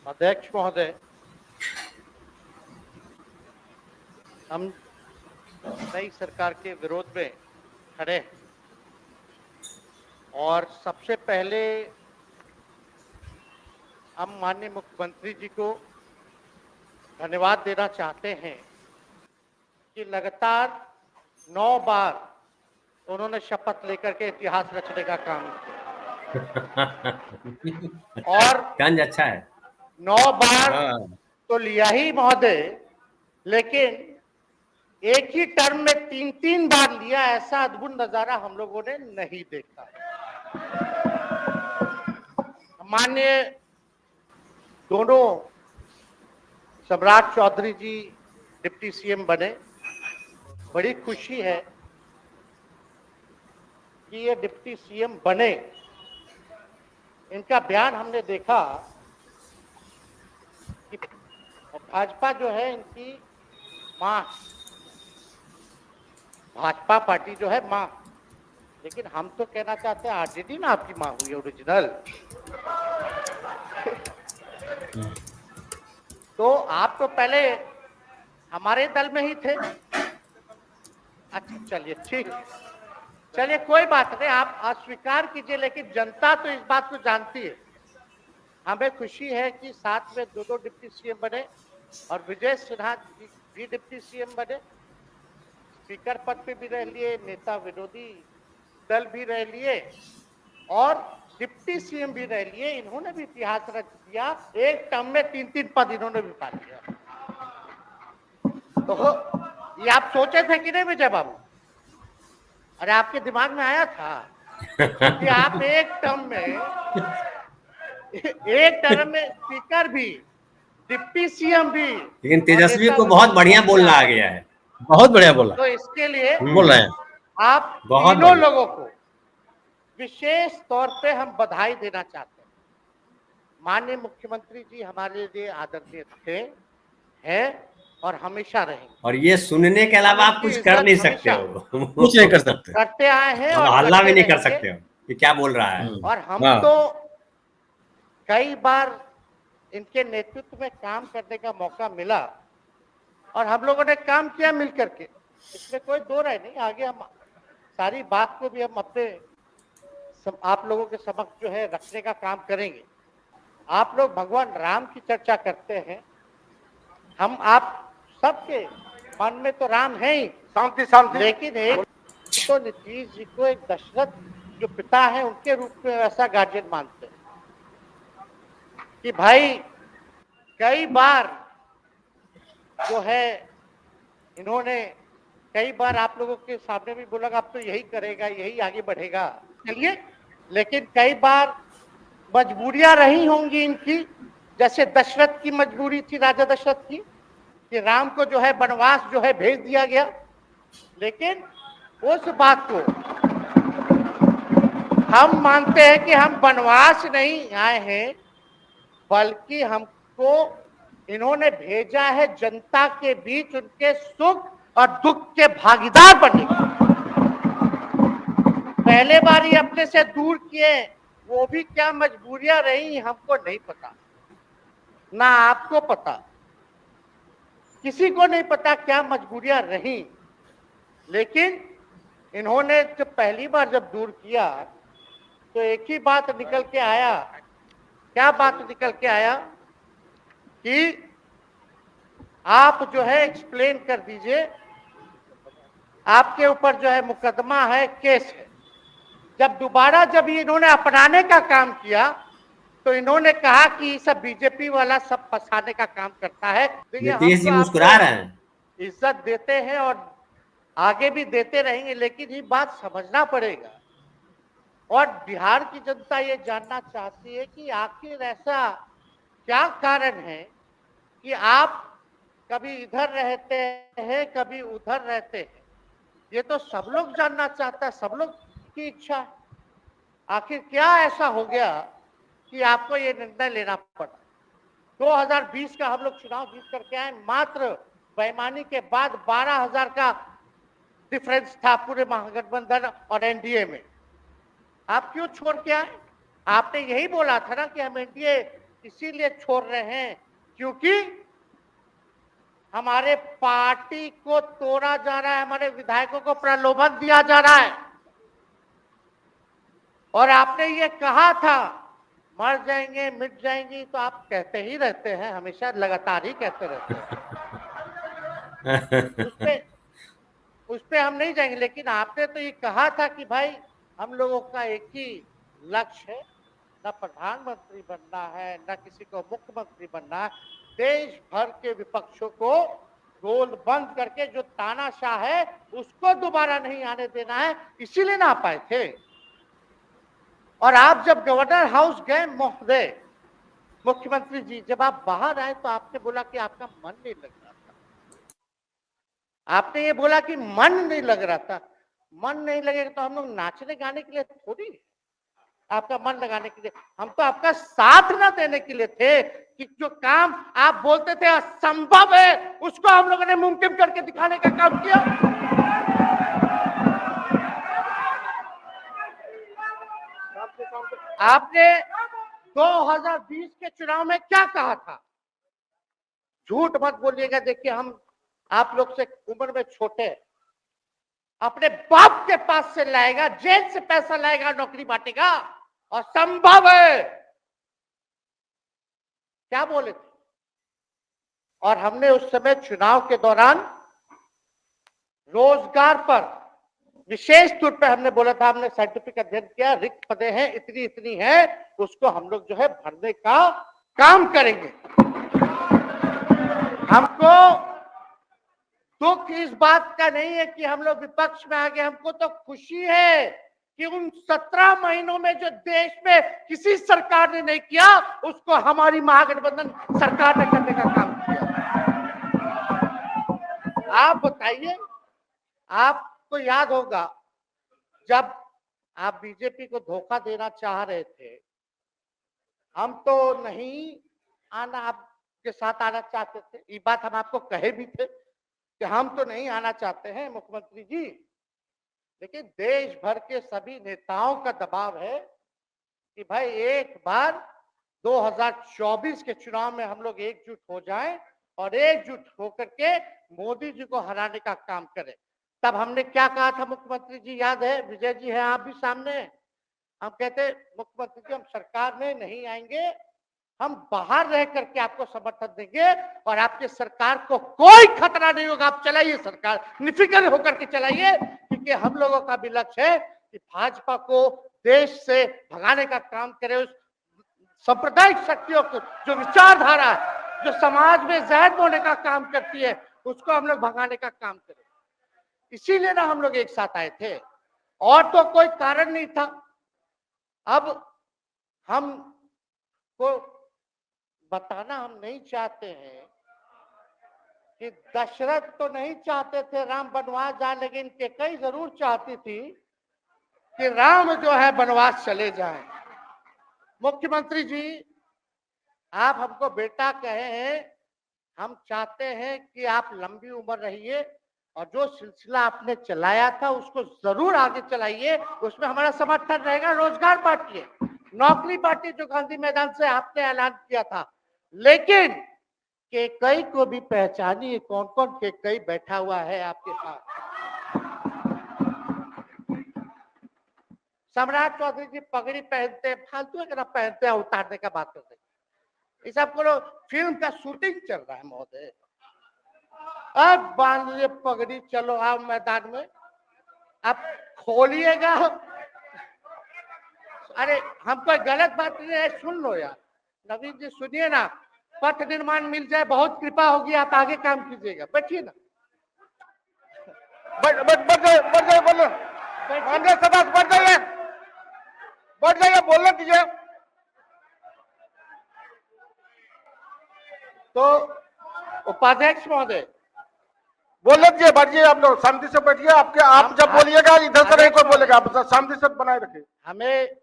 अध्यक्ष महोदय, हम नई सरकार के विरोध में खड़े हैं और सबसे पहले हम माननीय मुख्यमंत्री जी को धन्यवाद देना चाहते हैं कि लगातार 9 बार उन्होंने शपथ लेकर के इतिहास रचने का काम किया और गंज अच्छा है। 9 बार तो लिया ही महोदय, लेकिन एक ही टर्म में 3-3 बार लिया, ऐसा अद्भुत नजारा हम लोगों ने नहीं देखा। माननीय दोनों सम्राट चौधरी जी डिप्टी सीएम बने, बड़ी खुशी है कि ये डिप्टी सीएम बने। इनका बयान हमने देखा कि भाजपा जो है इनकी मां, भाजपा पार्टी जो है मां, लेकिन हम तो कहना चाहते हैं आरजेडी ना आपकी मां हुई ओरिजिनल। तो आप तो पहले हमारे दल में ही थे। अच्छा चलिए ठीक, चलिए कोई बात नहीं, आप अस्वीकार कीजिए, लेकिन जनता तो इस बात को जानती है। हमें खुशी है कि साथ में दो डिप्टी सीएम बने और विजय सिन्हा भी डिप्टी सीएम बने, स्पीकर पद पे भी रह लिए, नेता विरोधी दल भी रह लिए और डिप्टी सीएम भी रह लिए। इन्होंने भी इतिहास रच दिया, एक टर्म में 3-3 पद इन्होंने भी पा लिया। तो ये आप सोचे थे कि नहीं विजय बाबू? अरे आपके दिमाग में आया था कि आप एक टर्म में स्पीकर भी, डिप्टी सीएम भी, लेकिन तेजस्वी को बहुत बढ़िया बोलना आ गया है, बहुत बढ़िया बोला। तो इसके लिए बोल रहे हैं आप बहुत तीनों लोगों को विशेष तौर पे हम बधाई देना चाहते हैं। माननीय मुख्यमंत्री जी हमारे लिए आदरणीय थे, हैं और हमेशा रहेंगे। और ये सुनने के अलावा आप कुछ कर नहीं सकते हो, कुछ नहीं कर सकते, करते आए हैं और और हल्ला भी नहीं कर रहेंगे। सकते हो कि क्या बोल रहा है। और हम हाँ। तो कई बार इनके नेतृत्व में काम करने का मौका मिला और हम लोगों ने काम किया मिल करके, इसमें कोई दो राय नहीं। आगे हम सारी बात को भी हम अपने आप लोगों के समक्ष जो है रखने का काम करेंगे। आप लोग भगवान राम की चर्चा करते हैं, हम आप सबके मन में तो राम है ही, शांति शांति, लेकिन एक तो नीतीश जी को एक दशरथ जो पिता है उनके रूप में ऐसा गार्जियन मानते हैं कि भाई कई बार जो है इन्होंने कई बार आप लोगों के सामने भी बोला अब तो यही करेगा, यही आगे बढ़ेगा, चलिए, लेकिन कई बार मजबूरियां रही होंगी इनकी, जैसे दशरथ की मजबूरी थी, राजा दशरथ की, कि राम को जो है वनवास जो है भेज दिया गया। लेकिन उस बात को हम मानते हैं कि हम वनवास नहीं आए हैं, बल्कि हमको इन्होंने भेजा है जनता के बीच उनके सुख और दुख के भागीदार बनने। पहले बार ये अपने से दूर किए, वो भी क्या मजबूरियां रही हमको नहीं पता, ना आपको पता, किसी को नहीं पता क्या मजबूरियां रही। लेकिन इन्होंने जब पहली बार जब दूर किया तो एक ही बात निकल के आया। क्या बात निकल के आया कि आप जो है एक्सप्लेन कर दीजिए, आपके ऊपर जो है मुकदमा है, केस है। जब दोबारा जब इन्होंने अपनाने का काम किया तो इन्होंने कहा कि सब बीजेपी वाला सब फंसाने का काम करता है। नीतीश जी मुस्कुरा रहे हैं, इज्जत देते हैं और आगे भी देते रहेंगे, लेकिन ये बात समझना पड़ेगा और बिहार की जनता ये जानना चाहती है कि आखिर ऐसा क्या कारण है कि आप कभी इधर रहते हैं, कभी उधर रहते हैं। ये तो सब लोग जानना चाहता है, सब लोग की इच्छा है। आखिर क्या ऐसा हो गया कि आपको ये निर्णय लेना पड़ा? 2020 का हम लोग चुनाव जीत करके आए, मात्र बेईमानी के बाद 12,000 का डिफरेंस था पूरे महागठबंधन और एनडीए में। आप क्यों छोड़ के आए? आपने यही बोला था ना कि हम एनडीए इसीलिए छोड़ रहे हैं क्योंकि हमारे पार्टी को तोड़ा जा रहा है, हमारे विधायकों को प्रलोभन दिया जा रहा है। और आपने ये कहा था मर जाएंगे मिट जाएंगी, तो आप कहते ही रहते हैं, हमेशा लगातार ही कहते रहते हैं। उस पे हम नहीं जाएंगे, लेकिन आपने तो ये कहा था कि भाई हम लोगों का एक ही लक्ष्य है, न प्रधानमंत्री बनना है न किसी को मुख्यमंत्री बनना है, देश भर के विपक्षों को गोल बंद करके जो तानाशाह है उसको दोबारा नहीं आने देना है, इसीलिए ना आ पाए थे। और आप जब गवर्नर हाउस गए महोदय, मुख्यमंत्री जी, जब आप बाहर आए तो आपने बोला कि आपका मन नहीं लग रहा था। आपने ये बोला कि मन नहीं लग रहा था। मन नहीं लगेगा तो हम लोग नाचने गाने के लिए थोड़ी, आपका मन लगाने के लिए, हम तो आपका साथ ना देने के लिए थे कि जो काम आप बोलते थे असंभव है उसको हम लोगों ने मुमकिन करके दिखाने का काम किया। आपने 2020 के चुनाव में क्या कहा था? झूठ मत बोलिएगा। देखिए हम आप लोग से उम्र में छोटे, अपने बाप के पास से लाएगा, जेल से पैसा लाएगा, नौकरी बांटेगा, और संभव है, क्या बोले थे? और हमने उस समय चुनाव के दौरान रोजगार पर विशेष तौर पे हमने बोला था, हमने साइंटिफिक अध्ययन किया, रिक्त पदे हैं इतनी इतनी है, उसको हम लोग जो है भरने का काम करेंगे। हमको दुख इस बात का नहीं है कि हम लोग विपक्ष में आ गए, हमको तो खुशी है कि उन 17 महीनों में जो देश में किसी सरकार ने नहीं किया उसको हमारी महागठबंधन सरकार ने करने का काम किया। आप बताइए, आपको याद होगा जब आप बीजेपी को धोखा देना चाह रहे थे, हम तो नहीं आना, आपके साथ आना चाहते थे, ये बात हम आपको कहे भी थे कि हम तो नहीं आना चाहते हैं मुख्यमंत्री जी, लेकिन देश भर के सभी नेताओं का दबाव है कि भाई एक बार 2024 के चुनाव में हम लोग एकजुट हो जाएं और एकजुट होकर के मोदी जी को हराने का काम करें। तब हमने क्या कहा था मुख्यमंत्री जी, याद है? विजय जी हैं आप भी सामने। हम कहते मुख्यमंत्री जी हम सरकार में नहीं आएंगे, हम बाहर रह करके आपको समर्थन देंगे और आपके सरकार को कोई खतरा नहीं होगा, आप चलाइए सरकार, निफिक्र होकर के चलाइए, क्योंकि हम लोगों का भी लक्ष्य है कि भाजपा को देश से भगाने का काम करे, उस सांप्रदायिक शक्तियों को जो विचारधारा है, जो समाज में जहर बोने का काम करती है, उसको हम लोग भगाने का काम करें। इसीलिए ना हम लोग एक साथ आए थे, और तो कोई कारण नहीं था। अब हम को बताना हम नहीं चाहते हैं कि दशरथ तो नहीं चाहते थे राम वनवास जाए, लेकिन कैकेयी जरूर चाहती थी कि राम जो है वनवास चले जाएं। मुख्यमंत्री जी आप हमको बेटा कहे हैं, हम चाहते हैं कि आप लंबी उम्र रहिए और जो सिलसिला आपने चलाया था उसको जरूर आगे चलाइए, उसमें हमारा समर्थन रहेगा। रोजगार बांटिए, नौकरी बांटिए, जो गांधी मैदान से आपने ऐलान किया था, लेकिन कैकेयी को भी पहचानिए, कौन कौन कैकेयी बैठा हुआ है आपके साथ। सम्राट चौधरी जी पगड़ी पहनते, फालतू अगर आप पहनते हैं, उतारने का बात करते हैं, ये सब को फिल्म का शूटिंग चल रहा है महोदय, अब बांध लीजिए पगड़ी, चलो आओ मैदान में, आप खोलिएगा। अरे हम कोई गलत बात नहीं है, सुन लो यार, नवीन जी सुनिए ना, पथ निर्माण मिल जाए बहुत कृपा होगी, आप आगे काम कीजिएगा, बैठिए ना, बढ़ जाइए बोलो, बढ़ जाइए बोलने दीजिए। तो उपाध्यक्ष महोदय बोलने दीजिए, बैठिए, आप लोग शांति से बैठिए, आपके आप जब बोलिएगा इधर से नहीं कोई बोलेगा, आप शांति से बनाए रखिए। हमें